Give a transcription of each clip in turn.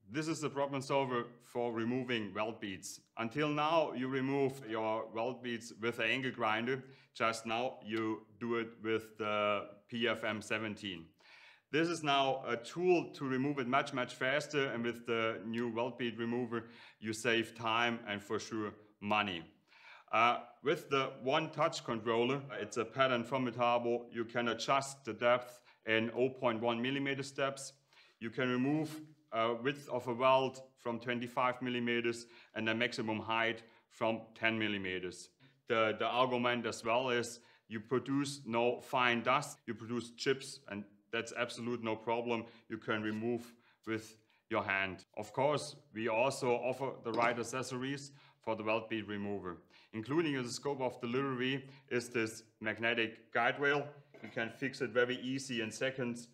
This is the problem solver for removing weld beads. Until now, you remove your weld beads with an angle grinder. Just now, you do it with the PFM 17. This is now a tool to remove it much faster, and with the new weld bead remover, you save time and for sure money. With the one touch controller, it's a pattern from Metabo, you can adjust the depth in 0.1 millimeter steps. You can remove width of a weld from 25 millimeters and a maximum height from 10 millimeters. The argument as well is you produce no fine dust, you produce chips, and that's absolute no problem. You can remove with your hand. Of course, we also offer the right accessories for the weld bead remover. Including in the scope of delivery is this magnetic guide rail. You can fix it very easy in seconds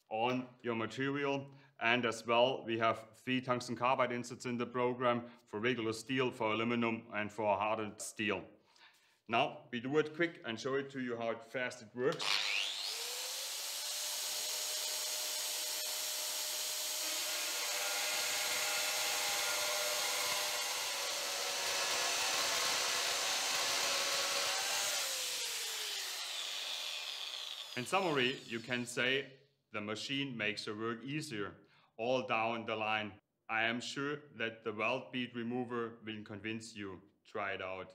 on your material. And as well, we have 3 tungsten carbide inserts in the program for regular steel, for aluminum, and for hardened steel. Now, we do it quick and show it to you how fast it works. In summary, you can say the machine makes your work easier all down the line. I am sure that the weld bead remover will convince you. Try it out.